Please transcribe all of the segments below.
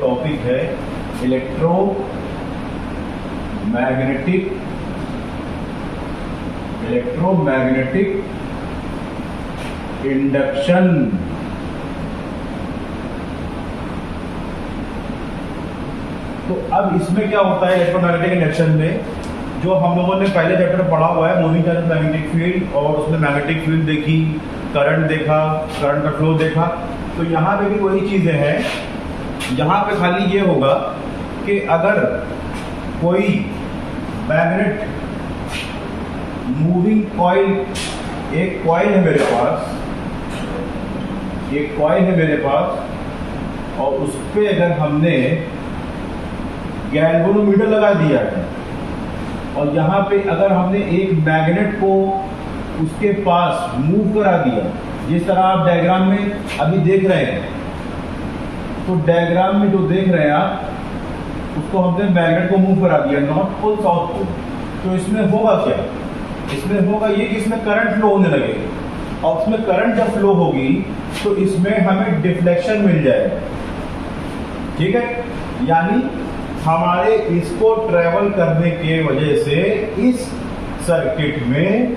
Topic है electromagnetic induction. तो अब इसमें क्या होता है इलेक्ट्रोमैग्नेटिक इंडक्शन में, जो हम लोगों ने पहले चैप्टर में पढ़ा हुआ है मूविंग चार्ज मैग्नेटिक फील्ड, और उसमें मैग्नेटिक फील्ड देखी, करंट देखा, करंट का फ्लो देखा। तो यहाँ पे भी वही चीजें हैं। यहाँ पे खाली ये होगा कि अगर कोई मैग्नेट मूविंग कॉइल, एक कॉइल है मेरे पास, और उस पर अगर हमने गैल्वेनोमीटर लगा दिया है, और यहाँ पे अगर हमने एक मैग्नेट को उसके पास मूव करा दिया, जिस तरह आप डायग्राम में अभी देख रहे हैं, तो डायग्राम में जो देख रहे हैं आप, उसको हमने मैग्नेट को मूव करा दिया नॉर्थ पोल साउथ पोल। तो इसमें होगा क्या? इसमें होगा ये कि इसमें करंट फ्लो होने लगेगी, और उसमें करंट जब फ्लो होगी तो इसमें हमें डिफ्लेक्शन मिल जाएगा। ठीक है, यानी हमारे इसको ट्रेवल करने के वजह से इस सर्किट में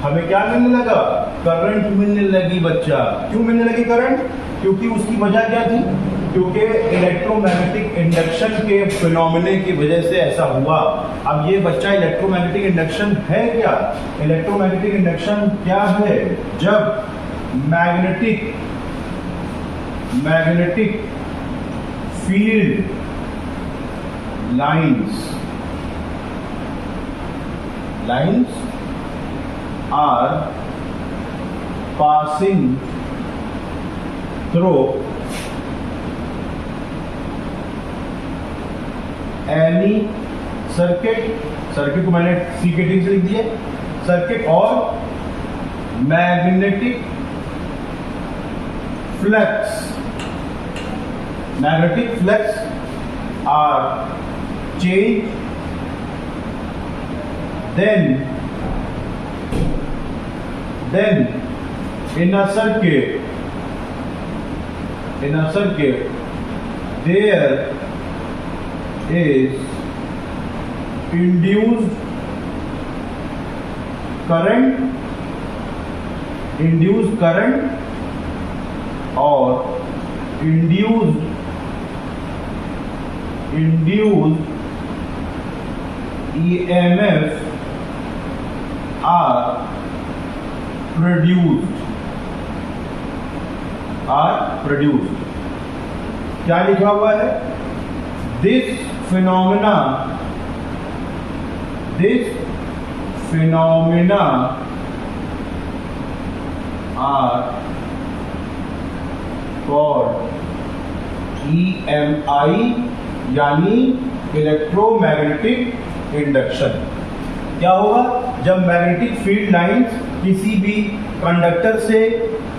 हमें क्या मिलने लगा? करंट मिलने लगी बच्चा। क्यों मिलने लगी करंट? क्योंकि उसकी वजह क्या थी? क्योंकि इलेक्ट्रोमैग्नेटिक इंडक्शन के फिनोमेना की वजह से ऐसा हुआ। अब ये बच्चा इलेक्ट्रोमैग्नेटिक इंडक्शन है क्या? इलेक्ट्रोमैग्नेटिक इंडक्शन क्या है? जब magnetic field lines are passing through any circuit को मैंने सी के टी से लिख दिया, सर्किट और magnetic flux are changed, then in a circuit there is induced current or induced EMF are produced। क्या लिखा हुआ है? This phenomena are called EMI, यानी इलेक्ट्रोमैग्नेटिक इंडक्शन। क्या होगा? जब मैग्नेटिक फील्ड लाइंस किसी भी कंडक्टर से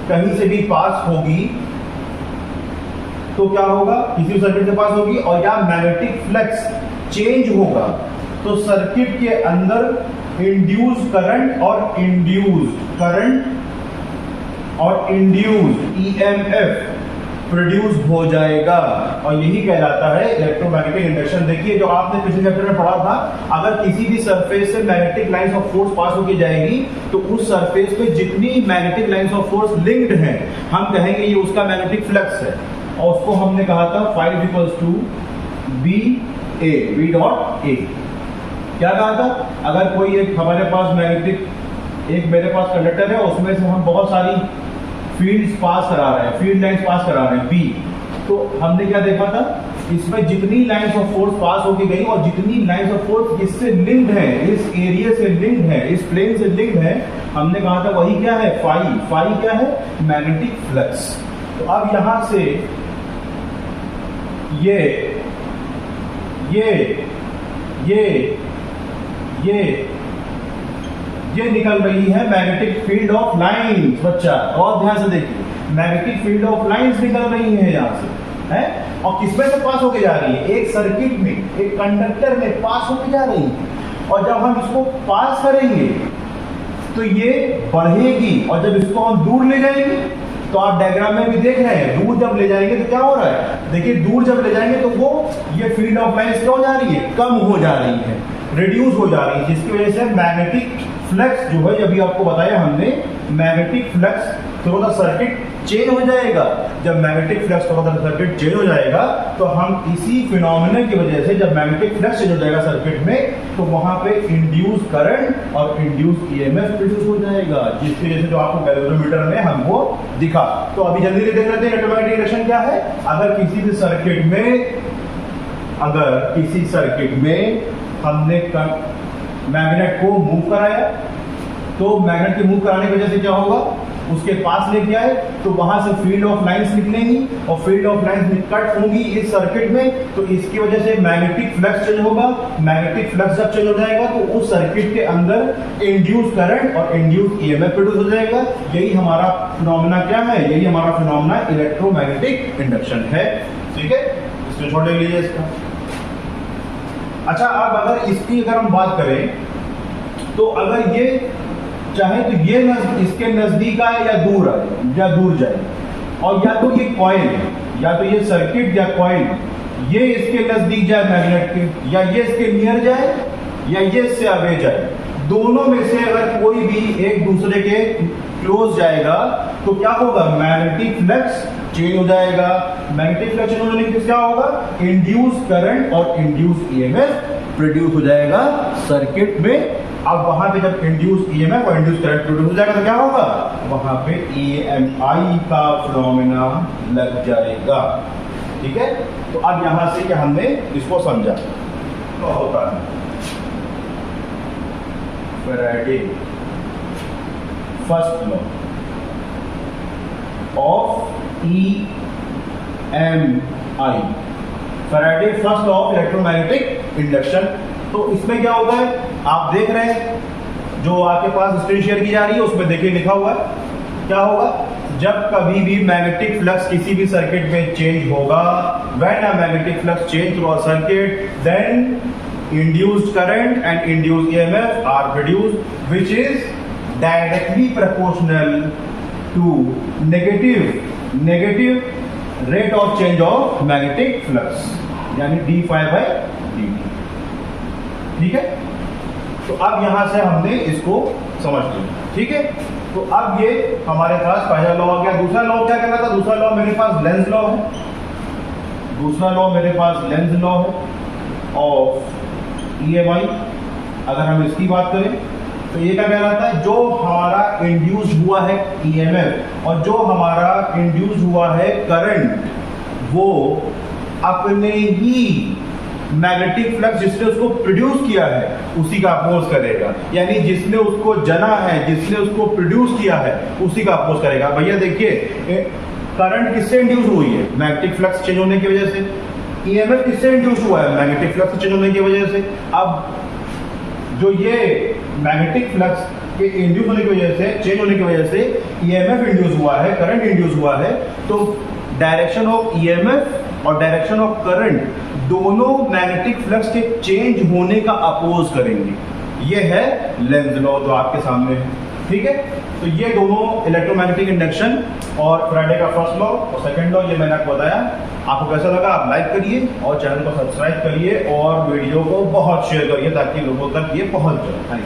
कहीं से भी पास होगी, तो क्या होगा? किसी भी सर्किट से पास होगी, और या मैग्नेटिक फ्लक्स चेंज होगा, तो सर्किट के अंदर इंड्यूस करंट और इंड्यूस EMF प्रोड्यूस हो जाएगा, और यही कहलाता है इलेक्ट्रोमैग्नेटिक इंडक्शन। देखिए, जो आपने पिछले चैप्टर में पढ़ा था, अगर किसी भी सरफेस से magnetic lines of force pass होकर जाएगी, तो उस सरफेस पे जितनी magnetic lines of force linked हैं, हम कहेंगे ये उसका मैग्नेटिक फ्लक्स है, और उसको हमने कहा था phi equals to B dot A. क्या कहा था? अगर कोई एक हमारे पास मेरे पास कंडक्टर है, उसमें से हम बहुत सारी फील्ड लाइंस पास करा रहे हैं बी, तो हमने क्या देखा था? इसमें जितनी लाइंस ऑफ फोर्स पास होके गई और जितनी लाइंस ऑफ फोर्स इससे लिंक्ड है, इस एरिया से लिंक्ड है, इस प्लेन से लिंक्ड है, हमने कहा था वही क्या है? फाई क्या है? Magnetic flux. तो अब यहां से ये निकल रही है मैग्नेटिक फील्ड ऑफ लाइंस। बच्चा और ध्यान से देखिए, मैग्नेटिक फील्ड ऑफ लाइंस निकल रही है यहां से, है, और किसमें से पास होके जा रही है? एक सर्किट में, एक कंडक्टर में पास होके जा रही है, और जब हम इसको पास करेंगे तो ये बढ़ेगी, और जब इसको हम दूर ले जाएंगे तो आप डायग्राम में भी देख रहे हैं, दूर जब ले जाएंगे तो क्या हो रहा है, देखिए दूर जब ले जाएंगे तो वो ये फील्ड ऑफ लाइंस क्या हो जा रही है, कम हो जा रही है, रिड्यूस हो जा रही है, जिसकी वजह से मैग्नेटिक फ्लक्स जो है, अभी आपको बताया हमने, मैग्नेटिक फ्लक्स थोड़ा सा सर्किट चेंज हो जाएगा। जब मैग्नेटिक फ्लक्स थोड़ा सा सर्किट चेंज हो जाएगा तो हम इसी फिनोमेना की वजह से, जब मैग्नेटिक फ्लक्स चेंज हो जाएगा सर्किट में, तो वहां पे इंड्यूस करंट और इंड्यूस ईएमएफ प्रोड्यूस हो जाएगा, जिसकी वजह से जो आपको गैल्वेनोमीटर में हमको दिखा। तो अभी जल्दी से देख लेते हैं इलेक्ट्रोमैग्नेटिक इंडक्शन क्या है। अगर किसी सर्किट में हमने मैग्नेट को मूव कराया, तो मैग्नेट के मूव कराने की वजह से क्या होगा, उसके पास लेके आए तो वहां से फील्ड ऑफ लाइंस निकलेंगी और फील्ड ऑफ लाइंस कट होंगी इस सर्किट में, तो इसकी वजह से मैग्नेटिक फ्लक्स चेंज होगा। मैग्नेटिक फ्लक्स जब चेंज हो जाएगा तो उस सर्किट के अंदर इंड्यूस करंट और इंड्यूस ईएमएफ प्रोड्यूस हो जाएगा। यही हमारा फिनोमेना क्या है, यही हमारा फिनोमेना इलेक्ट्रोमैग्नेटिक इंडक्शन है। ठीक है, स्क्रीनशॉट ले लीजिए इसका। अच्छा, अब अगर इसकी हम बात करें तो अगर ये चाहे तो ये इसके नजदीक आए या दूर जाए, और या तो ये कॉइल, या तो ये सर्किट या कॉइल ये इसके नजदीक जाए मैग्नेट के, या ये इसके नियर जाए, या ये इससे अवे जाए, दोनों में से अगर कोई भी एक दूसरे के क्लोज जाएगा तो क्या होगा, मैग्नेटिक फ्लक्स चेंज हो जाएगा। मैग्नेटिक फ्लक्स चेंज होने से क्या होगा, इंड्यूस करंट और इंड्यूस ईएमएफ प्रोड्यूस हो जाएगा सर्किट में। अब वहां पे जब इंड्यूस ईएमएफ और इंड्यूस करंट प्रोड्यूस हो जाएगा तो क्या होगा, वहां पे ईएमआई का फिनोमेना लग जाएगा। ठीक है, तो अब यहां से क्या हमने इसको समझा तो होता है Faraday first law of EMI, Faraday first law of electromagnetic induction. तो इसमें क्या होता है, आप देख रहे हैं जो आपके पास स्क्रीन शेयर की जा रही है, उसमें देखिए लिखा हुआ है क्या होगा, जब कभी भी मैग्नेटिक फ्लक्स किसी भी सर्किट में चेंज होगा, when a magnetic flux change through a circuit, then induced current and induced EMF are produced, which is directly proportional to negative rate of change of magnetic flux, यानी d phi by dt। ठीक है, तो अब यहां से हमने इसको समझ लिया। ठीक है, तो अब ये हमारे पास पहला लॉ आ गया। दूसरा लॉ क्या कहता था, दूसरा लॉ मेरे पास लेंज लॉ है, दूसरा लॉ मेरे पास लेंज लॉ है ऑफ ईएमआई। अगर हम इसकी बात करें तो ये क्या कहलाता है, जो हमारा इंड्यूस हुआ है ईएमएफ और जो हमारा इंड्यूस हुआ है करंट, वो अपने ही मैग्नेटिक फ्लक्स जिसने उसको प्रोड्यूस किया है उसी का अपोज करेगा, यानी जिसने उसको जना है, जिसने उसको प्रोड्यूस किया है उसी का अपोज करेगा। भैया देखिए, करंट किससे इंड्यूस हुई है, मैग्नेटिक फ्लक्स चेंज होने की वजह से। ईएमएफ किससे इंड्यूस हुआ है, मैग्नेटिक फ्लक्स चेंज होने की वजह से। अब जो ये मैग्नेटिक फ्लक्स के इंड्यूस होने की वजह से, चेंज होने की वजह से ईएमएफ इंड्यूस हुआ है, करंट इंड्यूस हुआ है, तो डायरेक्शन ऑफ ईएमएफ और डायरेक्शन ऑफ करंट दोनों मैग्नेटिक फ्लक्स के चेंज होने का अपोज करेंगे। ये है लेंज लॉ जो आपके सामने है। ठीक है, तो ये दोनों इलेक्ट्रोमैग्नेटिक इंडक्शन और फैराडे का फर्स्ट लॉ और सेकंड लॉ ये मैंने आपको बताया। आपको कैसा लगा, आप लाइक करिए और चैनल को सब्सक्राइब करिए और वीडियो को बहुत शेयर करिए ताकि लोगों तक ये पहुंच जाए।